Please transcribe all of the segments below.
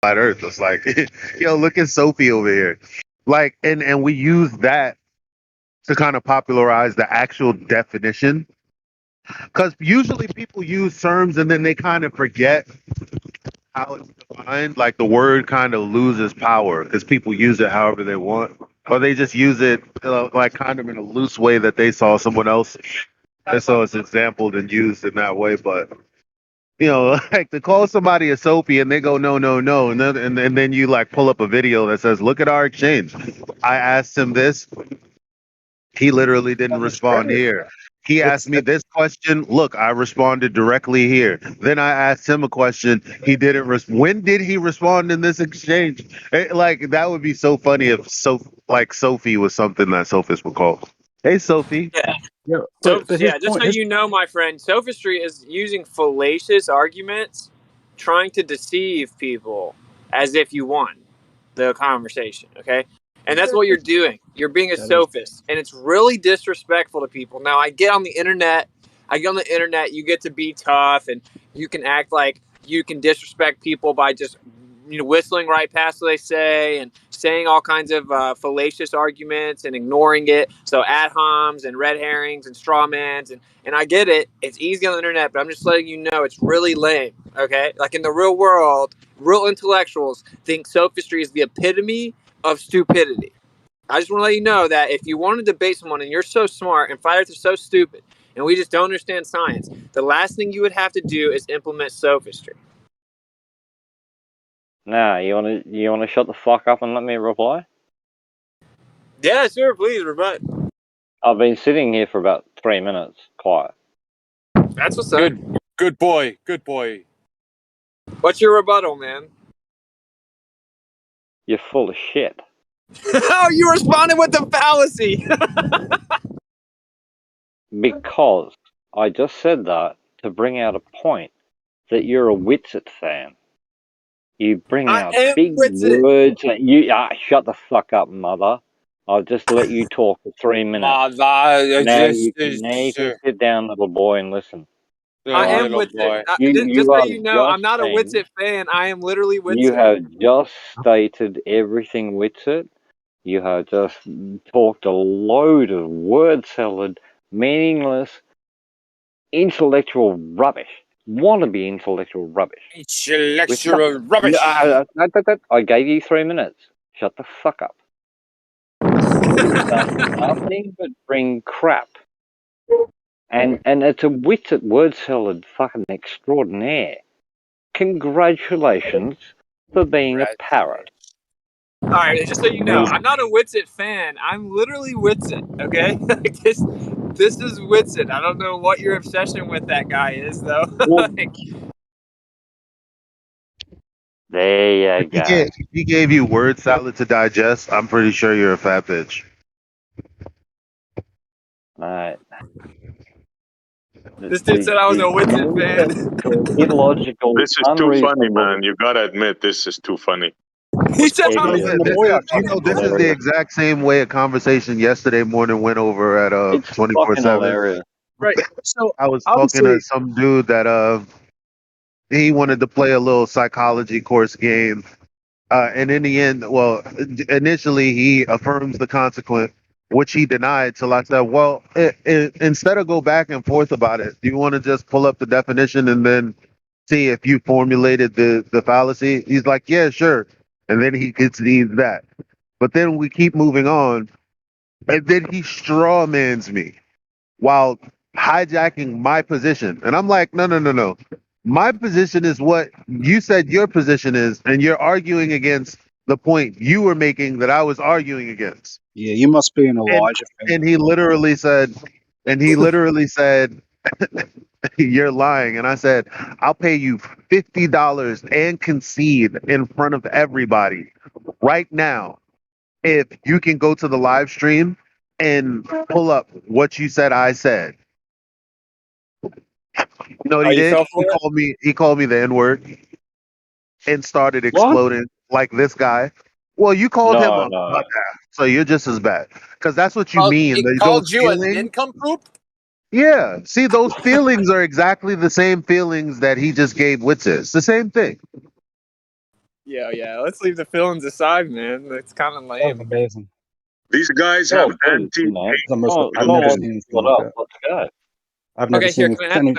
flat Earth. It's like, yo, look at Sophie over here. Like, and we use that to kind of popularize the actual definition. Because usually people use terms and then they kind of forget how it's defined. Like the word kind of loses power because people use it however they want, or they just use it like kind of in a loose way that they saw someone else. And so it's exampled and used in that way. But like to call somebody a Sophie and they go no no no, and then you like pull up a video that says, "Look at our exchange. I asked him this. He literally didn't respond here. He asked me this question. Look, I responded directly here. Then I asked him a question. He didn't. When did he respond in this exchange? Like that would be so funny if like Sophie was something that sophists would call. Hey, Sophie. Yeah. Yeah, So, but yeah, just so you know, my friend, sophistry is using fallacious arguments, trying to deceive people as if you won the conversation, okay? And that's what you're doing. You're being a sophist, and it's really disrespectful to people. Now, I get on the internet, you get to be tough, and you can act like you can disrespect people by just whistling right past what they say and saying all kinds of fallacious arguments and ignoring it. So ad homs and red herrings and straw mans. And I get it. It's easy on the internet, but I'm just letting you know it's really lame. Okay. Like in the real world, real intellectuals think sophistry is the epitome of stupidity. I just want to let you know that if you want to debate someone and you're so smart and fighters are so stupid and we just don't understand science, the last thing you would have to do is implement sophistry. Nah, you wanna shut the fuck up and let me reply? Yeah, sure, please, rebut. I've been sitting here for about 3 minutes, quiet. That's what's up. Good boy. Good boy. What's your rebuttal, man? You're full of shit. Oh, you responded with the fallacy. Because I just said that to bring out a point that you're a Witsit fan. You bring out big words. Shut the fuck up, mother. I'll just let you talk for 3 minutes. Now you can sit down, little boy, and listen. I am Witsit. Just so you know, I'm not a Witsit fan. I am literally Witsit. You have just stated everything Witsit. You have just talked a load of word salad, meaningless, intellectual rubbish. Wannabe intellectual rubbish. Intellectual rubbish. I gave you 3 minutes. Shut the fuck up. You've done nothing but bring crap. And it's a Witsit word salad fucking extraordinaire. Congratulations for being a parrot. All right, just so you know, I'm not a Witsit fan. I'm literally Witsit, okay? This is Witsit. I don't know what your obsession with that guy is, though. There you go. He gave you word salad to digest. I'm pretty sure you're a fat bitch. Right. This dude said I was a Witsit fan. Illogical. This is too funny, man. You gotta admit, this is too funny. He said, this is the exact same way a conversation yesterday morning went over at 24/7. Right. So I was talking to some dude that he wanted to play a little psychology course game, and in the end, well, initially he affirms the consequent, which he denied. Till I said, well, instead of go back and forth about it, do you want to just pull up the definition and then see if you formulated the fallacy? He's like, yeah, sure. And then he concedes that. But then we keep moving on. And then he straw mans me while hijacking my position. And I'm like, no. My position is what you said your position is. And you're arguing against the point you were making that I was arguing against. Yeah, you must be an Elijah fan. And he literally said, you're lying. And I said, I'll pay you $50 and concede in front of everybody right now if you can go to the live stream and pull up what you said I said. You know what he did? He called me the N-word and started exploding like this guy. Well, you called him up about that, so you're just as bad. Because that's what you mean. He called you an nincompoop? Yeah. See, those feelings are exactly the same feelings that he just gave Witsit. It's the same thing. Yeah. Let's leave the feelings aside, man. It's kind of That was lame. amazing. These guys Oh, have please, you know. It's the most, Oh, I've come never on, seen anything what like up? that. Let's go. I've never Okay, here, seen can I ask any.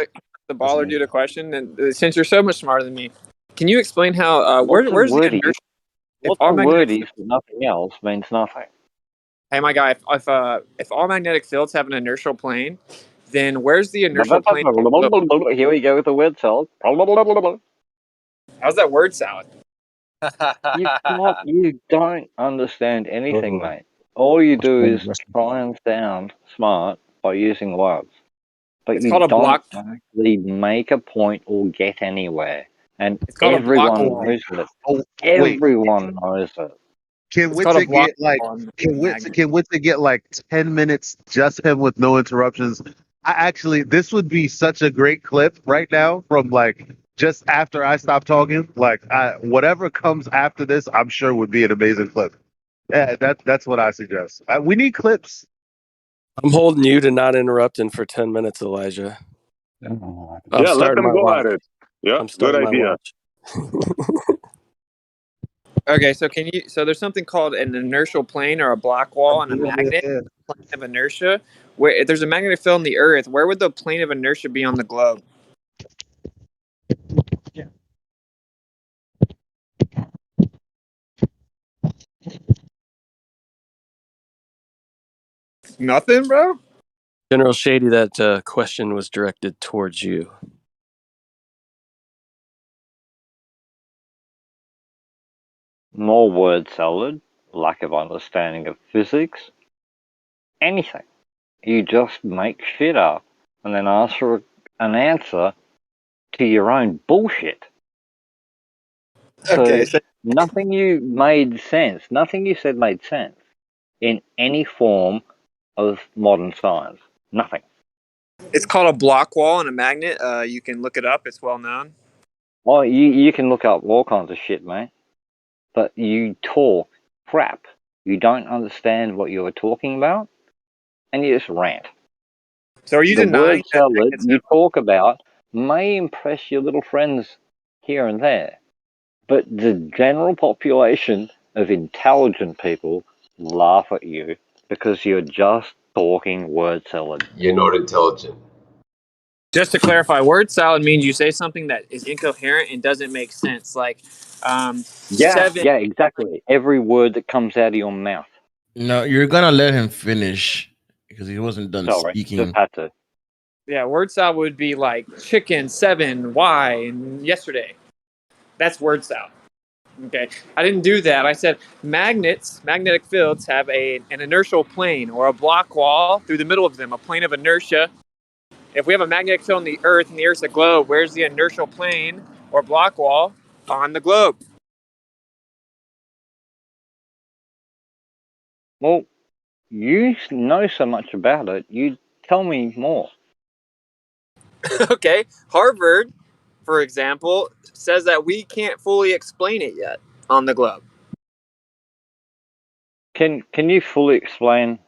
the baller dude a question? And since you're so much smarter than me, can you explain how What's a where's the word inertia? is? If What's all a word magnetic is that nothing else means nothing? hey my guy, if all magnetic fields have an inertial plane, then where's the inertial plane? Here we go with the word salad. How's that word salad? You don't understand anything, Oh, mate. All you do Australian is wrestling. try and sound smart by using words, but It's you called a don't block. actually make a point or get anywhere. And It's called a block everyone wall. Oh, knows it. oh, wait. Everyone knows it. Can It's called a Witsit block get like wall. can Witsit get like 10 minutes just him with no interruptions? I actually this would be such a great clip right now from like just after I stop talking. Like whatever comes after this, I'm sure would be an amazing clip. Yeah, that's what I suggest. We need clips. I'm holding you to not interrupting for 10 minutes, Elijah. Oh, I'm Yeah, let starting them my go watch. at it. Yeah, I'm good starting my idea. watch. Okay, so so there's something called an inertial plane or a block wall and a magnet Yeah. plane of inertia. Where if there's a magnetic field in the Earth, where would the plane of inertia be on the globe? Nothing, bro. General Shady, that question was directed towards you. More word salad, lack of understanding of physics, anything. You just make shit up and then ask for an answer to your own bullshit. Okay, So nothing you made sense. Nothing you said made sense in any form of modern science. Nothing. it's called a block wall and a magnet. You can look it up. It's well known. Oh, you can look up all kinds of shit, mate. But you talk crap. You don't understand what you're talking about, and you just rant. So are you The word denying that salad magnets you have? talk about may impress your little friends here and there, but the general population of intelligent people laugh at you because you're just talking word salad. You're not intelligent. Just to clarify, word salad means you say something that is incoherent and doesn't make sense. Like, seven. Yeah, exactly. Every word that comes out of your mouth. No, you're gonna let him finish because he wasn't done Sorry, just speaking. had to. Yeah, word salad would be like chicken, seven, why, and yesterday. That's word salad. Okay, I didn't do that. I said magnetic fields have an inertial plane or a block wall through the middle of them, a plane of inertia. If we have a magnetic field in the Earth and the Earth's a globe, where's the inertial plane or block wall on the globe? Well, you know so much about it. You tell me more. Okay, Harvard, for example, says that we can't fully explain it yet on the globe. Can you fully explain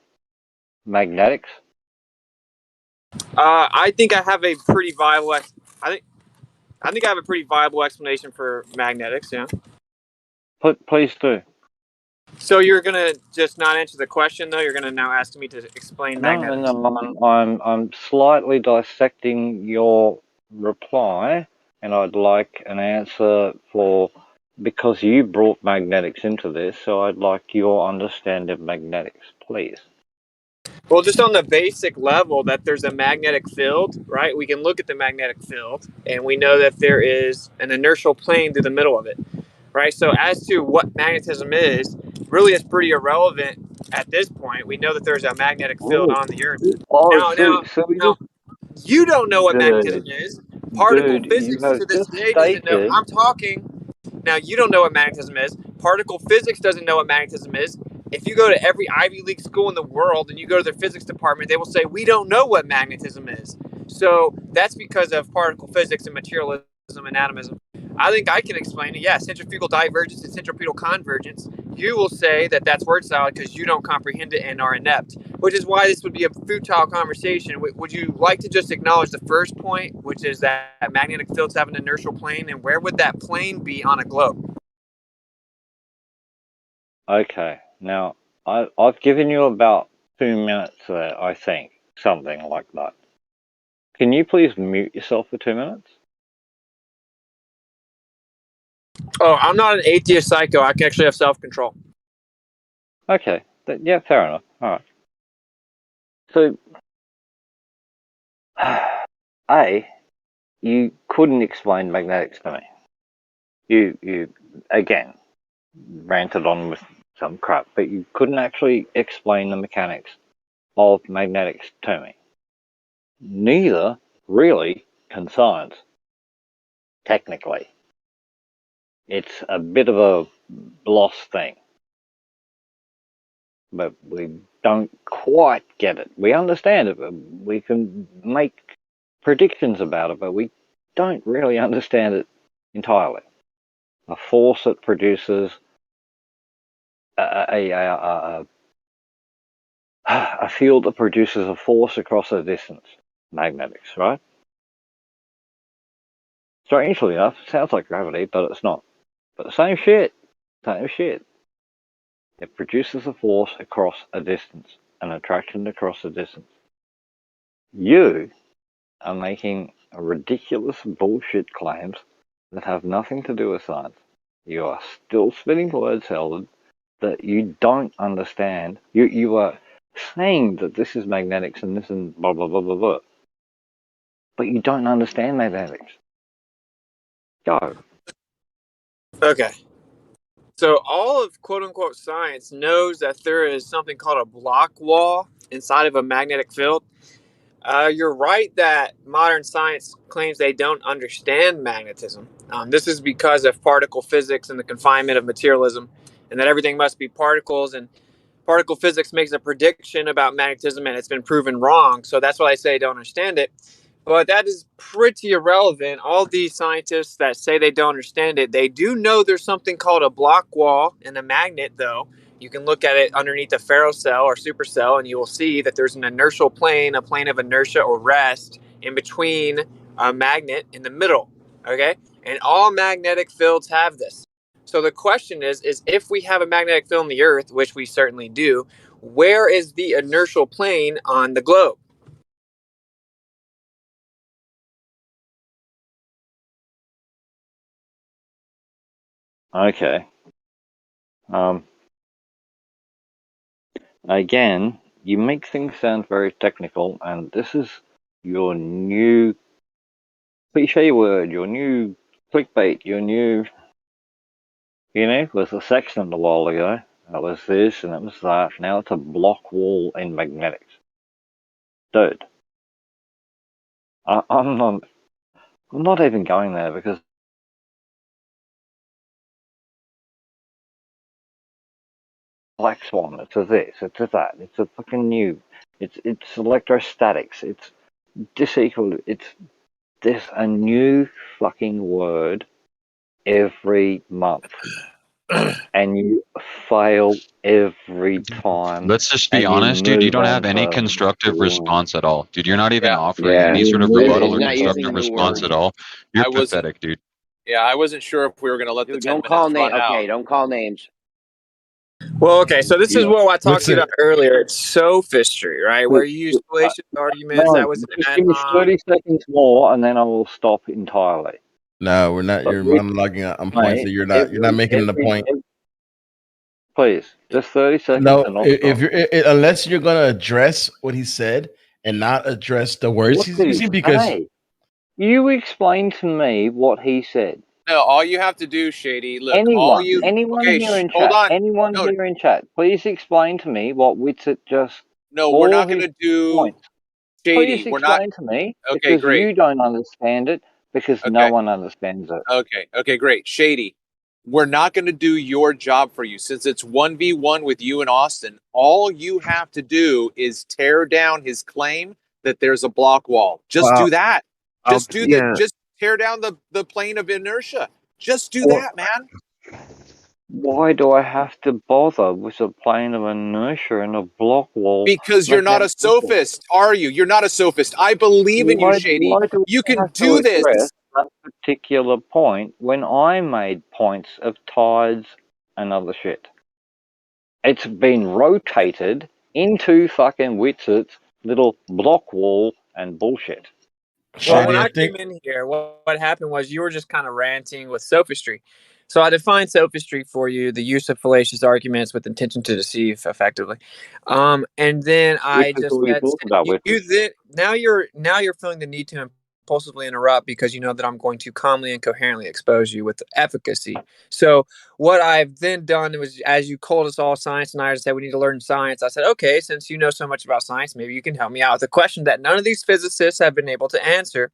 magnetics? I think I have a pretty viable. I think I have a pretty viable explanation for magnetics. Yeah. Please do. So you're gonna just not answer the question though. You're gonna now ask me to explain magnetics. No. I'm slightly dissecting your reply, and I'd like an answer for because you brought magnetics into this. So I'd like your understanding of magnetics, please. Well, just on the basic level, that there's a magnetic field, right? We can look at the magnetic field, and we know that there is an inertial plane through the middle of it, right? So as to what magnetism is, really is pretty irrelevant at this point. We know that there's a magnetic field Oh, on the Earth. oh, Now, so now, so we now, just you don't know what magnetism dude, is. Particle you physics have to this just day doesn't know. stated. I'm talking. Now, you don't know what magnetism is. Particle physics doesn't know what magnetism is. If you go to every Ivy League school in the world and you go to their physics department, they will say, we don't know what magnetism is. So that's because of particle physics and materialism and atomism. I think I can explain it. Yeah, centrifugal divergence and centripetal convergence. You will say that that's word salad because you don't comprehend it and are inept, which is why this would be a futile conversation. Would you like to just acknowledge the first point, which is that magnetic fields have an inertial plane, and where would that plane be on a globe? Okay, now I've given you about 2 minutes there, I think. Something like that. Can you please mute yourself for 2 minutes? Oh, I'm not an atheist psycho. I can actually have self-control. Okay, yeah, fair enough. Alright. So, A, you couldn't explain magnetics to me. You again, ranted on with some crap, but you couldn't actually explain the mechanics of magnetics to me. Neither really can science, technically. It's a bit of a lost thing. But we don't quite get it. We understand it, but we can make predictions about it, but we don't really understand it entirely. A force that produces a field that produces a force across a distance. Magnetics, right? Strangely enough, it sounds like gravity, but it's not. But the same shit. Same shit. It produces a force across a distance, an attraction across a distance. You are making ridiculous bullshit claims that have nothing to do with science. You are still spinning words, Sheldon, that you don't understand. You are saying that this is magnetics and this is blah blah blah blah blah, but you don't understand magnetics. Go. Okay. So all of quote-unquote science knows that there is something called a block wall inside of a magnetic field. You're right that modern science claims they don't understand magnetism. This is because of particle physics and the confinement of materialism, and that everything must be particles. And particle physics makes a prediction about magnetism, and it's been proven wrong. So that's why I say don't understand it. But that is pretty irrelevant. All these scientists that say they don't understand it, they do know there's something called a block wall in a magnet, though. You can look at it underneath a ferrocell or supercell, and you will see that there's an inertial plane, a plane of inertia or rest in between a magnet in the middle. Okay? And all magnetic fields have this. So the question is if we have a magnetic field in the Earth, which we certainly do, where is the inertial plane on the globe? Okay. Again, you make things sound very technical, and this is your new cliche word, your new clickbait, your new, was a section a while ago. That was this and that was that. Now it's a block wall in magnetics. Dude, I'm not even going there because black swan. It's a this. It's a that. It's a fucking new. It's electrostatics. It's disequal. It's this a new fucking word every month, and you fail every time. Let's just be And you honest, dude. You move don't on have any to constructive response at all, dude. You're not even offering Yeah. any you sort of move rebuttal He's or on not to using constructive the new response word. at all. You're I wasn't. pathetic, dude. Yeah, I wasn't sure if we were going to let the Dude, 10 don't call minutes run names. out. Okay, don't call names. Well, okay, so this is what I talked to you Witsit. about earlier. It's sophistry, right? Where you use fallacious arguments. no, That was an just ad give me hoc. 30 seconds more, and then I will stop entirely. No, we're not. But You're monologuing on points mate, that you're not making the point. please, just 30 seconds, No, and I'll if stop. you're unless you're gonna address what he said and not address the words What he's did he using, because say? You explain to me what he said. No, all you have to do, Shady, look, Anyone okay, here in hold chat, on. anyone No, here in chat, please explain to me what Witsit just, no, we're all not going his to do points. Shady. Please We're not. explain to me, Okay, because great. you don't understand it, because no Okay, one understands it. okay, great. Shady, we're not going to do your job for you since it's 1v1 with you and Austin. All you have to do is tear down his claim that there's a block wall. Just Well, do that. yeah. Just tear down the plane of inertia. Just do Well, that, man. Why do I have to bother with a plane of inertia and a block wall Because you're not a magnetic field? sophist, are you? You're not a sophist. I believe in you, Shady. Why do You I can have to do this. address that particular point when I made points of tides and other shit? It's been rotated into fucking Witsit's little block wall and bullshit. Well, when Shady, I I think came in here, what happened was you were just kind of ranting with sophistry. So I defined sophistry for you: the use of fallacious arguments with intention to deceive, effectively. And then Which I is just what you're said, talking about, you Witsit. then now you're feeling the need to impulsively interrupt because you know that I'm going to calmly and coherently expose you with efficacy. So what I've then done was, as you called us all science and I just said we need to learn science. I said, okay, since you know so much about science, maybe you can help me out with a question that none of these physicists have been able to answer.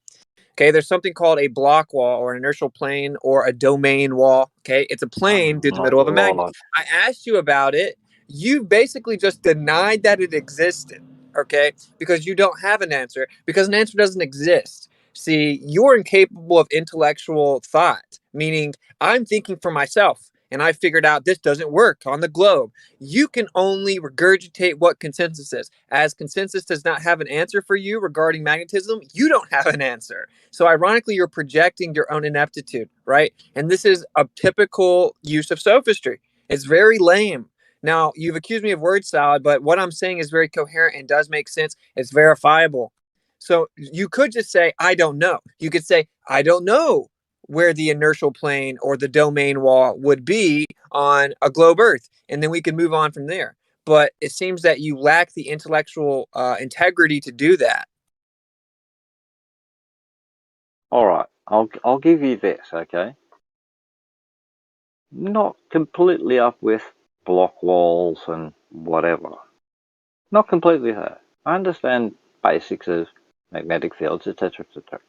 Okay, there's something called a block wall or an inertial plane or a domain wall. Okay, it's a plane through the My middle of a magnet. God. I asked you about it. You basically just denied that it existed. Okay, because you don't have an answer, because an answer doesn't exist. See, you're incapable of intellectual thought, meaning I'm thinking for myself and I figured out this doesn't work on the globe. You can only regurgitate what consensus is. As consensus does not have an answer for you regarding magnetism, you don't have an answer. So ironically, you're projecting your own ineptitude, right? And this is a typical use of sophistry. It's very lame. Now, you've accused me of word salad, but what I'm saying is very coherent and does make sense. It's verifiable. So you could just say, I don't know. You could say, I don't know where the inertial plane or the domain wall would be on a globe Earth. And then we can move on from there. But it seems that you lack the intellectual integrity to do that. All right, I'll give you this, okay? Not completely up with block walls and whatever. Not completely there. I understand basics of magnetic fields, etc., etc.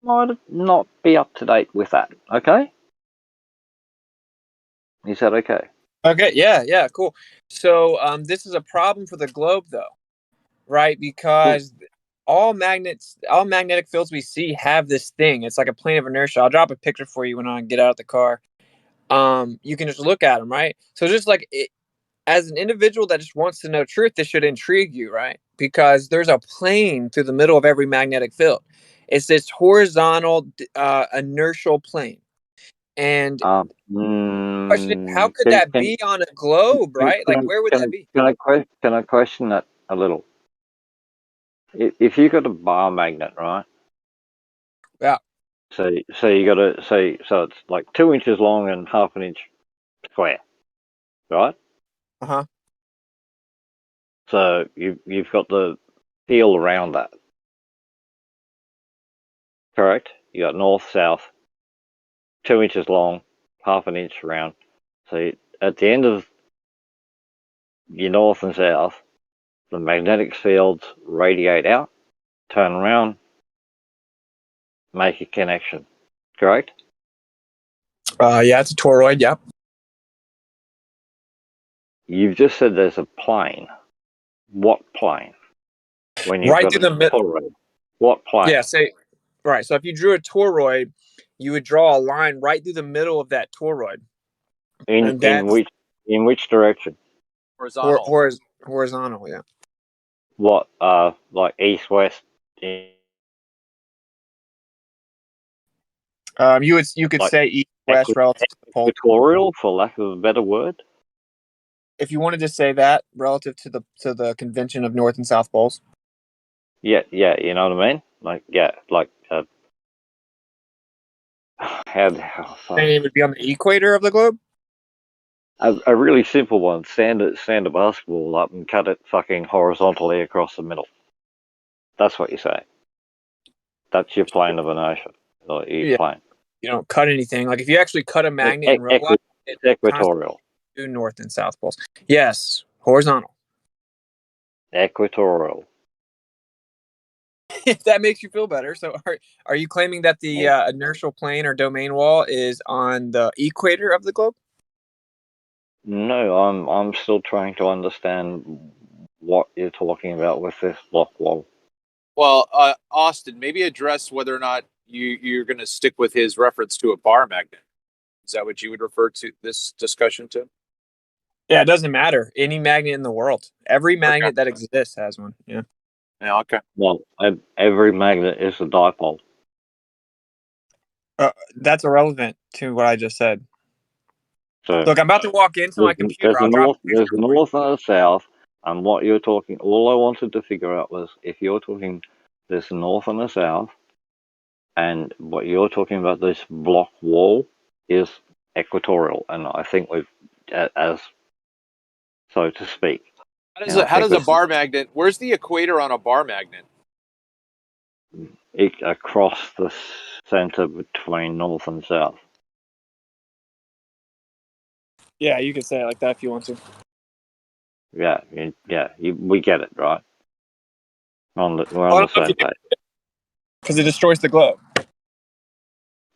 Might not be up to date with that, okay? Is that okay? Okay, yeah, cool. So this is a problem for the globe, though, right? Cool. Because all magnetic fields we see have this thing. It's like a plane of inertia. I'll drop a picture for you when I get out of the car. You can just look at them, right? So just like as an individual that just wants to know truth, this should intrigue you, right? Because there's a plane through the middle of every magnetic field. It's this horizontal inertial plane, and question: how could Can, that be on a globe, right? Like, where would that be? can I question that a little? If you got a bar magnet, right? Yeah. So you got to so it's like 2 inches long and half an inch square, right? Uh-huh. So you've got the field around that, correct? You got north, south, 2 inches long, half an inch round. So at the end of your north and south, the magnetic fields radiate out, turn around, make a connection, correct? Yeah, it's a toroid. Yep. You've just said there's a plane. What plane? When you've Right got through a the middle. toroid, what plane? Yeah. Say right. So if you drew a toroid, you would draw a line right through the middle of that toroid, In and in that's which in which direction? Horizontal. horizontal. Yeah. What like east west? You could Like say east west relative to the pole. equatorial, for lack of a better word. If you wanted to say that relative to the convention of north and south poles. Yeah, you know what I mean. Like how And it would be on the equator of the globe. a really simple one. Stand a basketball up and cut it fucking horizontally across the middle. That's what you say. That's your plane of inertia, or your Yeah, plane. you don't cut anything. Like if you actually cut a magnet in real life, it It's equatorial. constantly do north and south poles. Yes, horizontal. Equatorial. If that makes you feel better. So are you claiming that the inertial plane or domain wall is on the equator of the globe? No, I'm still trying to understand what you're talking about with this block wall. Well, Austin, maybe address whether or not you're going to stick with his reference to a bar magnet. Is that what you would refer to this discussion to? Yeah, it doesn't matter. Any magnet in the world, every Okay. magnet that exists has one. Yeah. Yeah. Okay. Well, every magnet is a dipole. That's irrelevant to what I just said. So Look, I'm about to walk into my computer. I'll drop a there's picture a for you. north and a south, and what you're talking. All I wanted to figure out was if you're talking there's a north and a south, and what you're talking about this block wall is equatorial, and I think we've as so to speak. How does a bar magnet? Where's the equator on a bar magnet? Across the center between north and south. Yeah, you can say it like that if you want to. Yeah, we get it, right? We're on the same page. Because it destroys the globe.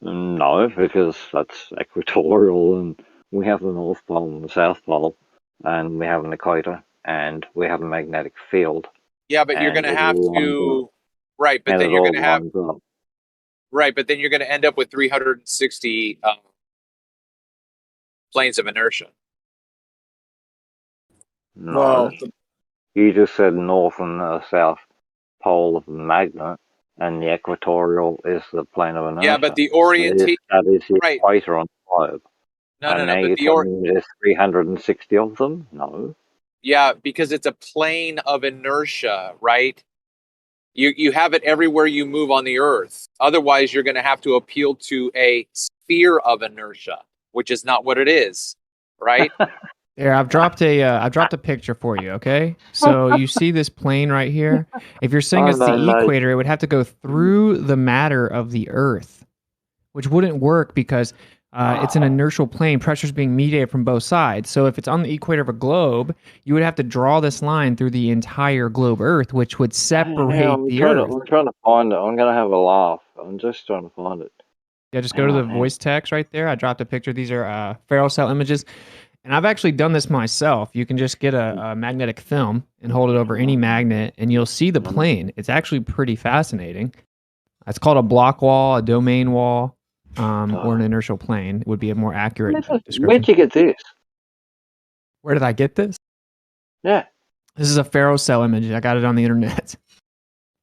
No, because that's equatorial, and we have the North Pole and the South Pole, and we have an equator, and we have a magnetic field. Yeah, but you're going to have to, right? But then you're going to have, right? But then you're going to end up with 360 planes of inertia. No, Well, you just said North and South Pole of the magnet, and the equatorial is the plane of inertia. Yeah, but the orientation, that is the equator on the globe. No. Now you're telling me there's 360 of them? No. Yeah, because it's a plane of inertia, right? You have it everywhere you move on the Earth. Otherwise, you're going to have to appeal to a sphere of inertia, which is not what it is, right? There, I've dropped a picture for you. Okay, so you see this plane right here. If you're saying it's the equator, it would have to go through the matter of the Earth, which wouldn't work because it's an inertial plane. Pressure's being mediated from both sides. So if it's on the equator of a globe, you would have to draw this line through the entire globe Earth, which would separate the Earth. I'm trying to find it. I'm going to have a laugh. I'm just trying to find it. Yeah, just go to the voice text right there. I dropped a picture. These are ferrocell images. And I've actually done this myself. You can just get a magnetic film and hold it over any magnet, and you'll see the plane. It's actually pretty fascinating. It's called a block wall, a domain wall, or an inertial plane. It would be a more accurate description. Where'd you get this? Where did I get this? Yeah. This is a ferrocell image. I got it on the internet.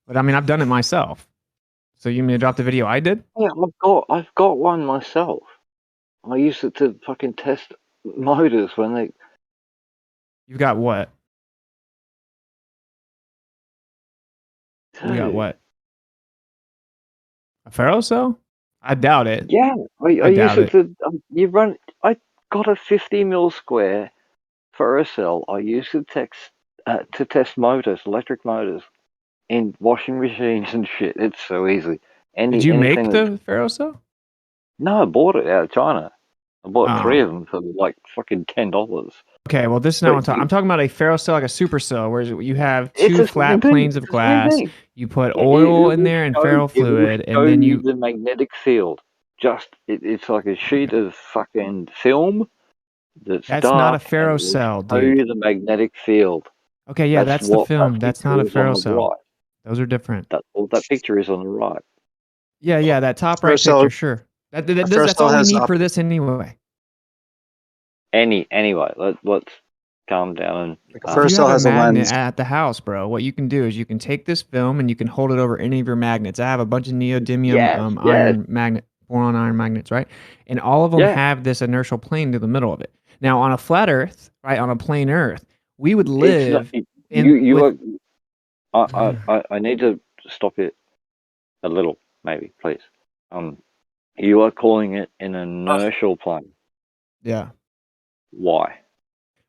But I mean, I've done it myself. So you mean to drop the video I did? Yeah, I've got one myself. I used it to fucking test motors when they. You got what? You got what? A ferrocell? I doubt it. Yeah, I use it to. I got a 50 mil square ferrocell. I used it to test motors, electric motors, in washing machines and shit. It's so easy. Did you make the ferrocell? No, I bought it out of China. I bought 3 of them for like fucking $10. Okay, well, this is not what I'm talking about. A ferrocell, like a supercell, where you have 2 flat planes of glass. You put oil in there and ferrofluid, and then you the magnetic field. It's like a sheet of fucking film. That's not a ferrocell, dude. The magnetic field. Okay, yeah, that's the film. That's not a ferrocell. Those are different. That picture is on the right. Yeah, that top right picture, sure. That's all we need for this anyway. Anyway, let's calm down. And ferrocell has a magnet at the house, bro. What you can do is you can take this film and you can hold it over any of your magnets. I have a bunch of neodymium iron magnet, boron iron magnets, right? And all of them have this inertial plane to the middle of it. Now, on a flat Earth, right, on a plane Earth, we would live. I need to stop it a little, maybe, please. You are calling it an inertial plane. Yeah. Why?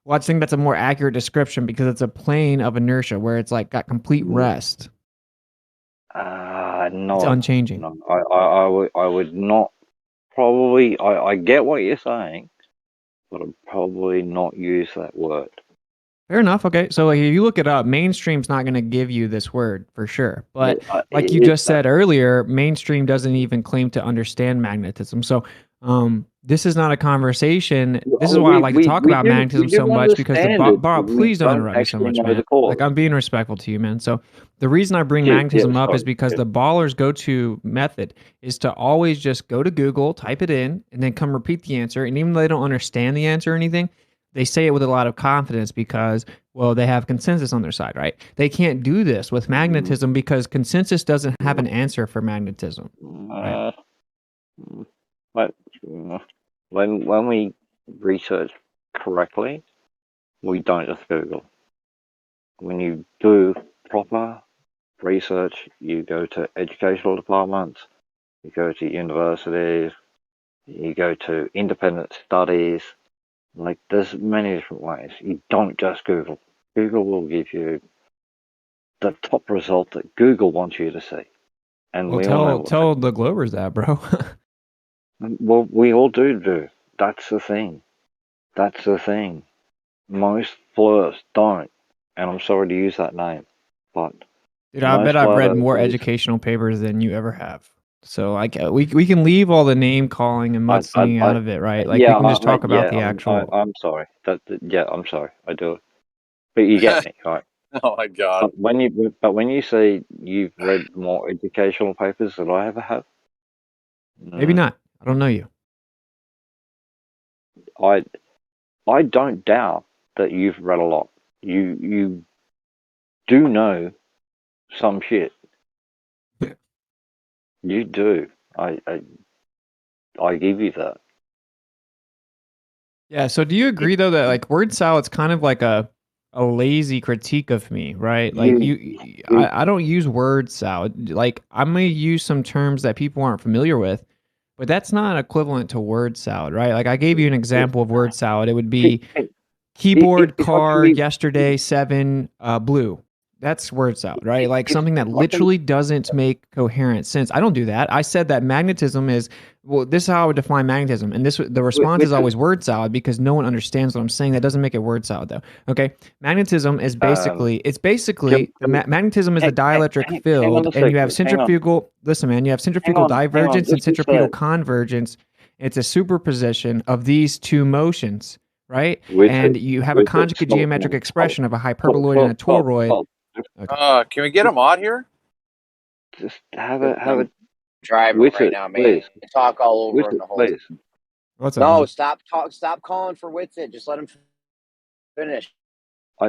Well, I think that's a more accurate description because it's a plane of inertia where it's like got complete rest. No, it's unchanging. No, I would not probably. I get what you're saying, but I'd probably not use that word. Fair enough. Okay, so if you look it up, mainstream's not going to give you this word for sure. But like you just said earlier, mainstream doesn't even claim to understand magnetism. So this is not a conversation. This is why I like to talk about magnetism so much because please don't interrupt me so much, man. Like I'm being respectful to you, man. So the reason I bring magnetism up is because the ballers' go-to method is to always just go to Google, type it in, and then come repeat the answer. And even though they don't understand the answer or anything, they say it with a lot of confidence because, well, they have consensus on their side, right? They can't do this with magnetism because consensus doesn't have an answer for magnetism. Right? But when we research correctly, we don't just Google. When you do proper research, you go to educational departments, you go to universities, you go to independent studies. Like, there's many different ways. You don't just Google. Google will give you the top result that Google wants you to see. And Well, we all know tell the Globers that, bro. well, we all do. That's the thing. That's the thing. Most flirts don't. And I'm sorry to use that name. But Dude, I bet I've read more educational papers than you ever have. So we can leave all the name calling and mudslinging out of it, right? Like, yeah, we can just talk about the actual. I'm sorry. Yeah, I'm sorry. I do. But you get me, right? Oh my god. But when you say you've read more educational papers than I ever have, Maybe not. I don't know you. I don't doubt that you've read a lot. You do know some shit. You do. I give you that. Yeah. So do you agree though that like word salad's kind of like a lazy critique of me, right? Like I don't use word salad. Like I'm gonna use some terms that people aren't familiar with, but that's not equivalent to word salad, right? Like I gave you an example of word salad. It would be keyboard, car, yesterday, 7, blue. That's word salad, right? Like something that literally doesn't make coherent sense. I don't do that. I said that magnetism is, well, this is how I would define magnetism. And the response is always word salad because no one understands what I'm saying. That doesn't make it word salad though. Okay. Magnetism is basically, magnetism is the dielectric field and you have centrifugal, listen man, you have centrifugal divergence and centripetal convergence. It's a superposition of these two motions, right? And you have a conjugate geometric expression of a hyperboloid and a toroid. Okay. Can we get a mod here? Just have a driving right now, man. Please. Talk all over in the whole. Please. What's up? No, stop calling for Witsit. Just let him finish.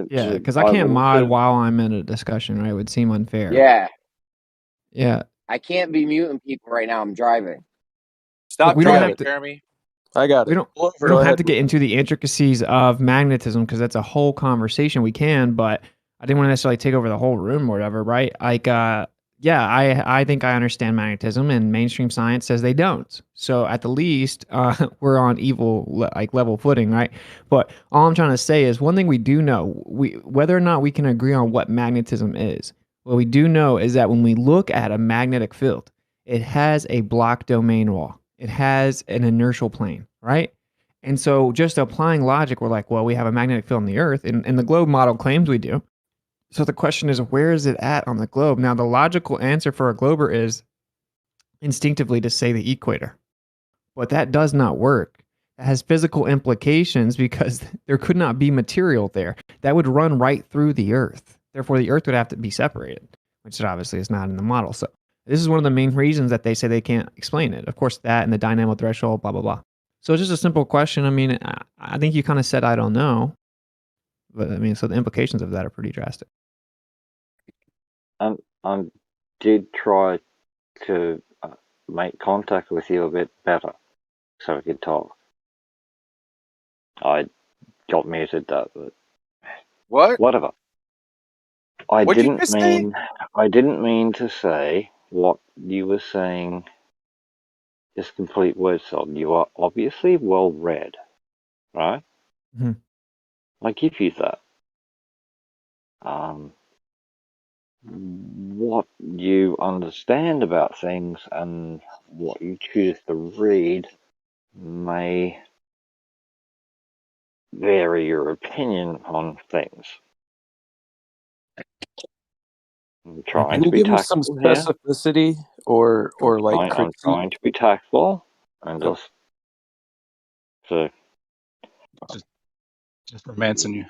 Yeah, because I can't mod while I'm in a discussion, right? It would seem unfair. Yeah. Yeah. I can't be muting people right now. I'm driving. Stop driving, Jeremy. I got it. We don't have to get into the intricacies of magnetism because that's a whole conversation we can, but I didn't want to necessarily take over the whole room or whatever, right? Like, yeah, I think I understand magnetism, and mainstream science says they don't. So at the least, we're on level footing, right? But all I'm trying to say is one thing we do know, whether or not we can agree on what magnetism is, what we do know is that when we look at a magnetic field, it has a block domain wall. It has an inertial plane, right? And so just applying logic, we're like, well, we have a magnetic field on the Earth, and the globe model claims we do. So the question is, where is it at on the globe? Now, the logical answer for a glober is instinctively to say the equator. But that does not work. It has physical implications because there could not be material there. That would run right through the Earth. Therefore, the Earth would have to be separated, which obviously is not in the model. So this is one of the main reasons that they say they can't explain it. Of course, that and the dynamo threshold, blah, blah, blah. So it's just a simple question. I mean, I think you kind of said, I don't know. But I mean, so the implications of that are pretty drastic. I did try to make contact with you a bit better so we could talk. I got muted that, but whatever. I didn't mean to say what you were saying is complete word salad. You are obviously well read, right? Mm-hmm. I give you that. What you understand about things and what you choose to read may vary your opinion on things. I'm trying Can to you be give me some tactful here. specificity or like I'm critique? trying to be tactful and just romancing you.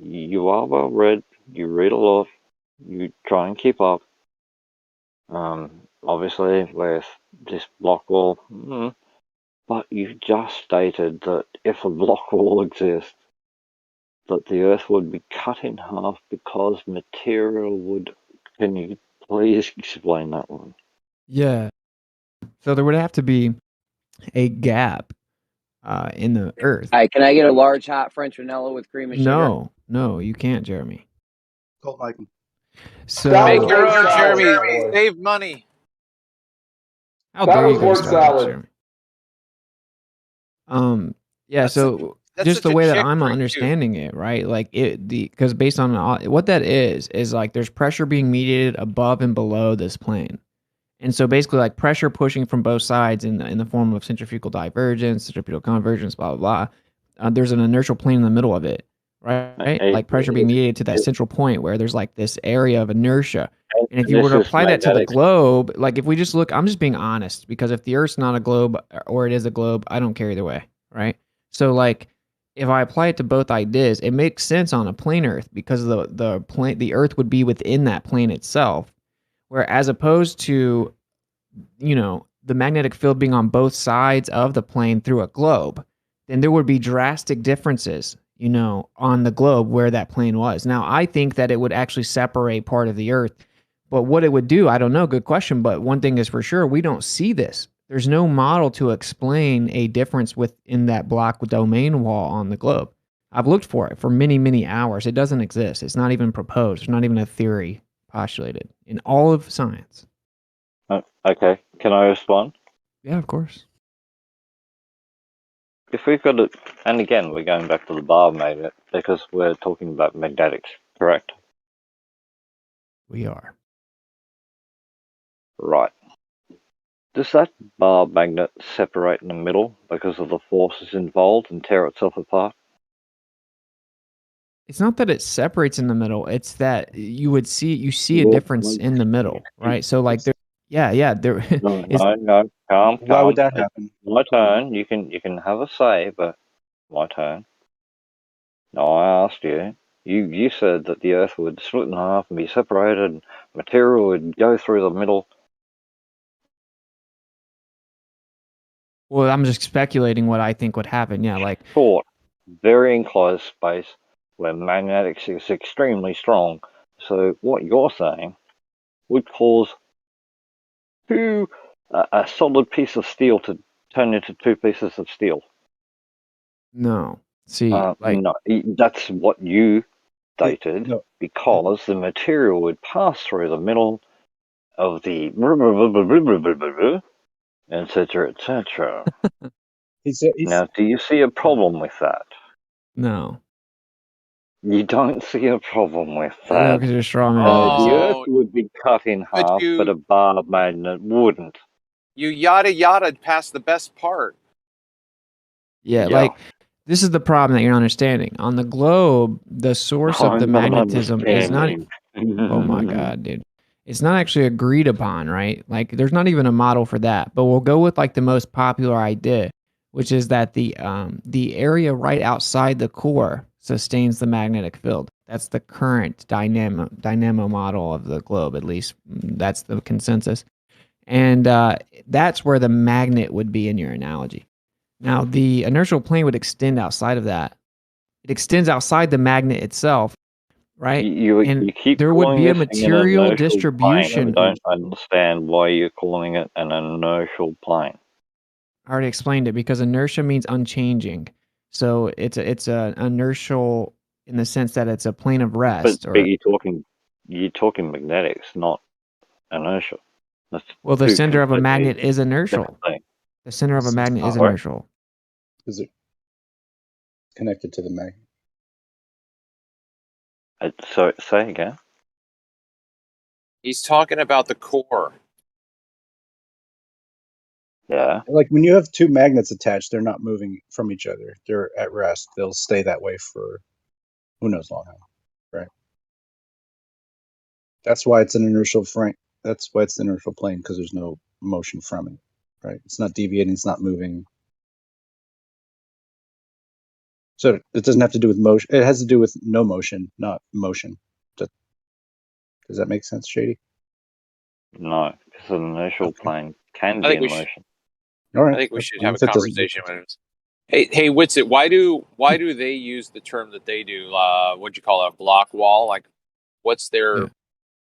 You are well read. You read a lot. You try and keep up. Obviously with this block wall, but you just stated that if a block wall exists, that the Earth would be cut in half because material would. Can you please explain that one? Yeah. So there would have to be a gap in the Earth. All right, can I get a large hot French vanilla with cream and sugar? No, you can't, Jeremy. Cold Mike. So Make your word own, salad, Jeremy. by the way. Save money. how That dare was you go to word Starbucks, salad. Jeremy? Yeah, That's so That's just such the a way that chick I'm drink, too. understanding it, right? Like because based on what that is like there's pressure being mediated above and below this plane. And so basically like pressure pushing from both sides in the form of centrifugal divergence, centripetal convergence, blah, blah, blah. There's an inertial plane in the middle of it, right? Like pressure being mediated to that central point where there's like this area of inertia. And if you were to apply that to the globe, like if we just look, I'm just being honest, because if the Earth's not a globe or it is a globe, I don't care either way, right? So like if I apply it to both ideas, it makes sense on a plane Earth because the Earth would be within that plane itself. Where as opposed to, the magnetic field being on both sides of the plane through a globe, then there would be drastic differences, on the globe where that plane was. Now, I think that it would actually separate part of the Earth, but what it would do, I don't know. Good question. But one thing is for sure, we don't see this. There's no model to explain a difference within that block domain wall on the globe. I've looked for it for many, many hours. It doesn't exist. It's not even proposed. It's not even a theory postulated in all of science. Okay, can I respond? Yeah, of course. If we've got it, and again, we're going back to the bar magnet because we're talking about magnetics, correct? We are. Right. Does that bar magnet separate in the middle because of the forces involved and tear itself apart? It's not that it separates in the middle. It's that you see a difference in the middle, right? So like there, there. No, calm. Why would that happen? My turn. You can have a say, but my turn. No, I asked you. You said that the Earth would split in half and be separated, and material would go through the middle. Well, I'm just speculating what I think would happen. Yeah, like thought, very enclosed space where magnetics is extremely strong. So what you're saying would cause a solid piece of steel to turn into two pieces of steel. No. See, no, that's what you stated, because the material would pass through the middle of the etc., etc. Now, do you see a problem with that? No. You don't see a problem with that. No, because you're strong. The Earth would be cut in half, but a bar magnet wouldn't. You yada past the best part. Yeah, like this is the problem that you're not understanding. On the globe, the source of the magnetism is not. Oh my god, dude. It's not actually agreed upon, right? Like there's not even a model for that. But we'll go with like the most popular idea, which is that the area right outside the core sustains the magnetic field. That's the current dynamo model of the globe, at least that's the consensus. And that's where the magnet would be in your analogy. Now, the inertial plane would extend outside of that. It extends outside the magnet itself, right? You keep there would be a calling this thing an material inertial distribution. plane. I don't understand why you're calling it an inertial plane. I already explained it because inertia means unchanging. So it's a inertial in the sense that it's a plane of rest. But you're talking magnetics, not inertia. Well, the center of a magnet is inertial. The center of a magnet is inertial. Is it connected to the magnet? So say again. He's talking about the core. Yeah. Like when you have two magnets attached, they're not moving from each other. They're at rest. They'll stay that way for who knows long how, right? That's why it's an inertial frame. That's why it's the inertial plane, because there's no motion from it, right? It's not deviating. It's not moving. So it doesn't have to do with motion. It has to do with no motion, not motion. Does that make sense, Shady? No, because an inertial plane can be in motion. All right. I think we should have a conversation with him. Hey, Witsit, why do they use the term that they do? What'd you call it, a block wall? Like, what's their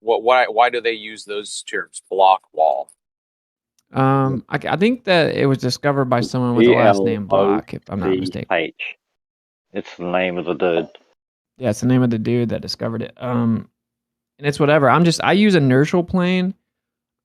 why do they use those terms, block wall? I think that it was discovered by someone with the last name Block, if I'm not mistaken. It's the name of the dude. Yeah, it's the name of the dude that discovered it. And it's whatever. I use inertial plane.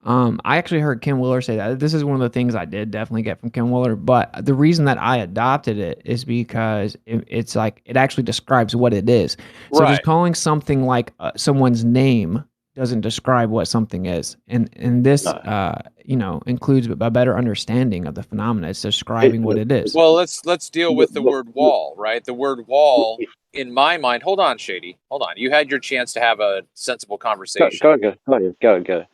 I actually heard Ken Willer say that. This is one of the things I did definitely get from Ken Willer, but the reason that I adopted it is because it's like it actually describes what it is. So just calling something like someone's name doesn't describe what something is, and this includes a better understanding of the phenomena. It's describing what it is. Well, let's deal with the word wall, right? The word wall, in my mind. Hold on, Shady. Hold on. You had your chance to have a sensible conversation. Go.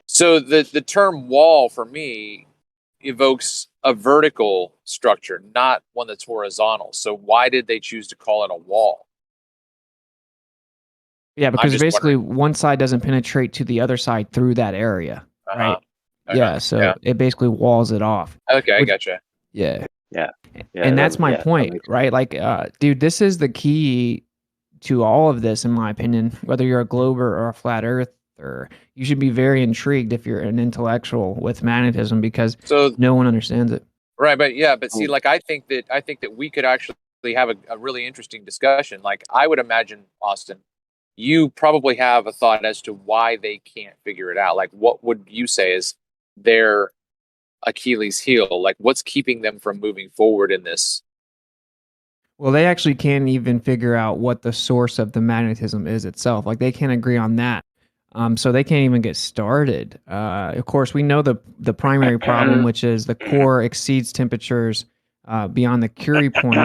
So the term wall for me evokes a vertical structure, not one that's horizontal. So why did they choose to call it a wall? Yeah, because basically one side doesn't penetrate to the other side through that area, right? Yeah, so it basically walls it off. Okay, I gotcha. Yeah. Yeah. And that's my point, right? Like, dude, this is the key to all of this, in my opinion. Whether you're a glober or a flat earther, you should be very intrigued if you're an intellectual with magnetism, because no one understands it. Right, but see, like I think that we could actually have a really interesting discussion. Like I would imagine, Austin, you probably have a thought as to why they can't figure it out. Like, what would you say is their Achilles heel? Like, what's keeping them from moving forward in this? Well, they actually can't even figure out what the source of the magnetism is itself. Like, they can't agree on that. So they can't even get started. Of course, we know the primary problem, which is the core exceeds temperatures beyond the Curie point,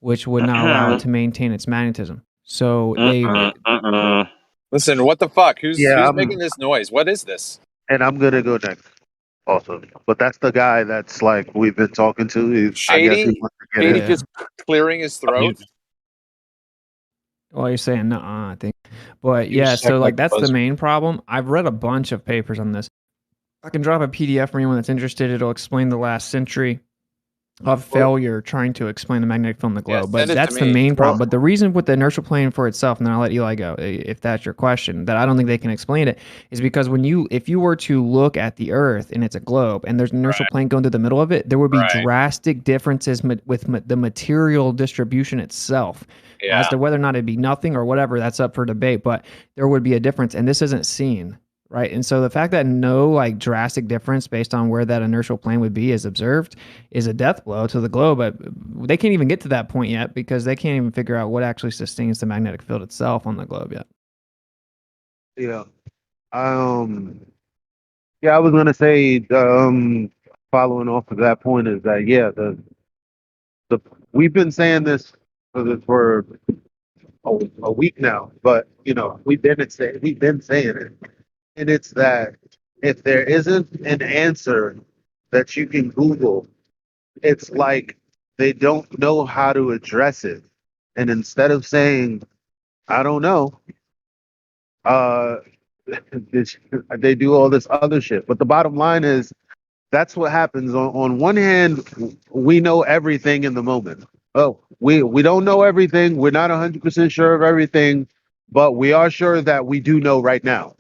which would not allow it to maintain its magnetism. So they listen. What the fuck? Who's making this noise? What is this? And I'm gonna go next, also. But that's the guy that's like we've been talking to. Shady. Shady just clearing his throat. Well, you're saying no, I think, but yeah. So like that's the main problem. I've read a bunch of papers on this. I can drop a PDF for anyone that's interested. It'll explain the last century of failure trying to explain the magnetic field in the globe. But that's the main problem. But the reason with the inertial plane for itself, and then I'll let Eli go, if that's your question, that I don't think they can explain it, is because if you were to look at the Earth and it's a globe and there's an inertial plane going through the middle of it, there would be drastic differences with the material distribution itself. As to whether or not it'd be nothing or whatever, that's up for debate, but there would be a difference, and this isn't seen. Right. And so the fact that no like drastic difference based on where that inertial plane would be is observed is a death blow to the globe. But they can't even get to that point yet because they can't even figure out what actually sustains the magnetic field itself on the globe yet. Yeah. I was gonna say, following off of that point is that the we've been saying this for a week now, but we've been saying it. And it's that if there isn't an answer that you can Google, it's like they don't know how to address it. And instead of saying, I don't know, they do all this other shit. But the bottom line is that's what happens. On one hand, we know everything in the moment. Oh, we don't know everything. We're not 100% sure of everything, but we are sure that we do know right now.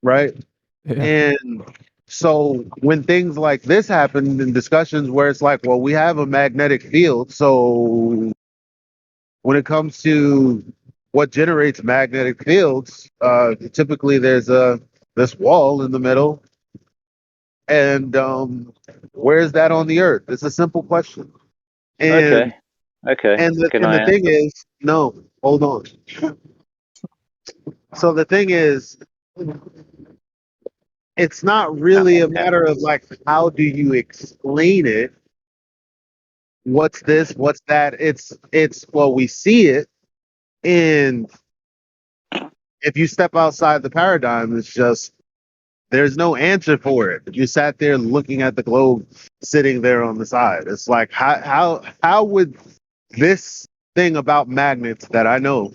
Right? Yeah. And so when things like this happen in discussions where it's like, well, we have a magnetic field, so when it comes to what generates magnetic fields, typically there's this wall in the middle, and where is that on the Earth? It's a simple question. And, okay. And the thing is, no, hold on. So the thing is, it's not really a matter of like, how do you explain it? What's this? What's that? It's well, we see it, and if you step outside the paradigm, it's just there's no answer for it. You sat there looking at the globe, sitting there on the side. It's like how would this thing about magnets that I know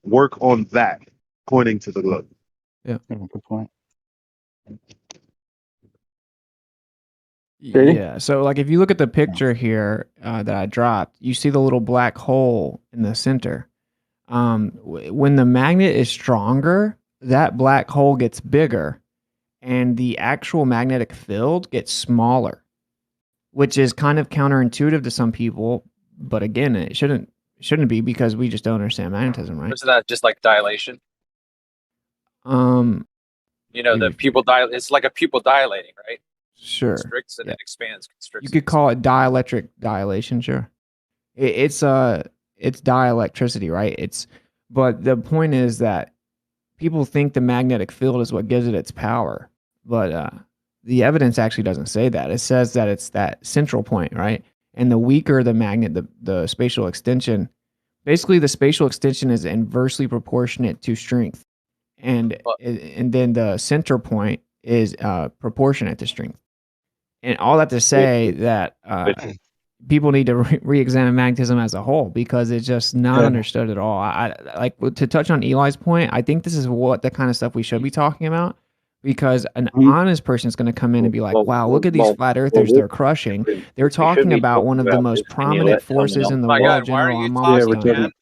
work on that, pointing to the globe? Yeah, good point. Yeah. So like if you look at the picture here that I dropped, you see the little black hole in the center. When the magnet is stronger, that black hole gets bigger. and the actual magnetic field gets smaller, which is kind of counterintuitive to some people. But again, it shouldn't be, because we just don't understand magnetism, right? Isn't that just like dilation? You know, the pupil it's like a pupil dilating, right? Sure. Constricts and it expands. Constricts. You could call it dielectric dilation, sure. It's dielectricity, right? But the point is that people think the magnetic field is what gives it its power, but the evidence actually doesn't say that. It says that it's that central point, right? And the weaker the magnet, the spatial extension, basically the spatial extension is inversely proportionate to strength, and then the center point is proportionate to strength. And all that to say that people need to re-examine magnetism as a whole, because it's just not understood at all. I like to touch on Eli's point. I think this is what the kind of stuff we should be talking about, because an honest person is going to come in and be like, wow, look at these flat earthers they're crushing. They're talking about one of the most prominent forces in the world, General. I'm almost done.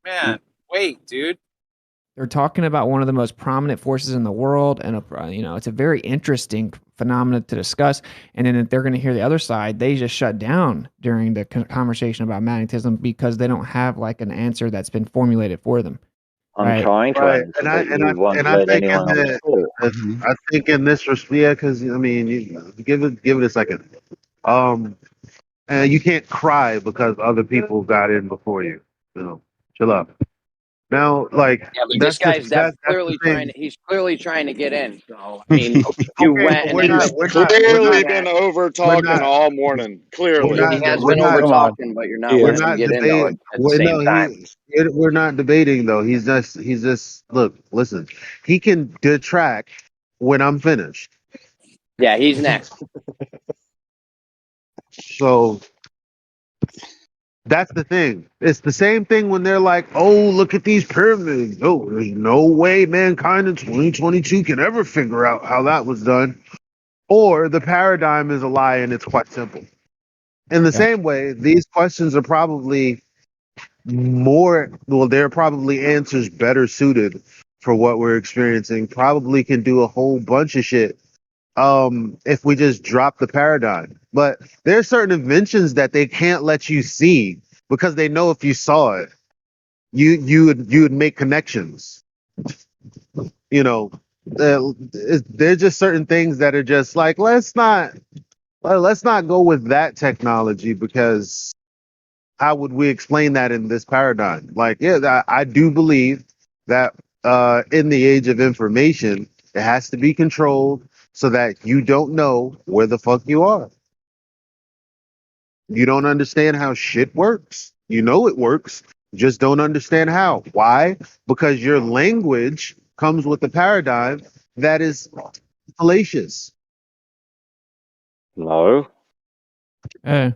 Man, wait, dude. They're talking about one of the most prominent forces in the world, and it's a very interesting phenomenon to discuss. And then if they're going to hear the other side, they just shut down during the conversation about magnetism, because they don't have like an answer that's been formulated for them. I'm trying to answer, I think in this respect, yeah, because I mean, you give it a second. And you can't cry because other people got in before you. Chill out. Now, like, yeah, but this guy's clearly trying. He's clearly trying to get in. So I mean, you went and he's clearly been over talking all morning. Clearly, he has been over talking, but you're not letting him get in though. At the same time, we're not debating though. He's just look. Listen, he can detract when I'm finished. Yeah, he's next. So that's the thing. It's the same thing when they're like, oh, look at these pyramids. Oh, there's no way mankind in 2022 can ever figure out how that was done. Or the paradigm is a lie and it's quite simple. In the same way, these questions are probably they're probably answers better suited for what we're experiencing. Probably can do a whole bunch of shit if we just drop the paradigm. But there's certain inventions that they can't let you see, because they know if you saw it, you would make connections. There's just certain things that are just like, let's not go with that technology, because how would we explain that in this paradigm? Like, yeah, I do believe that in the age of information, it has to be controlled so that you don't know where the fuck you are. You don't understand how shit works. You know it works, just don't understand how. Why? Because your language comes with a paradigm that is fallacious. No. Hey.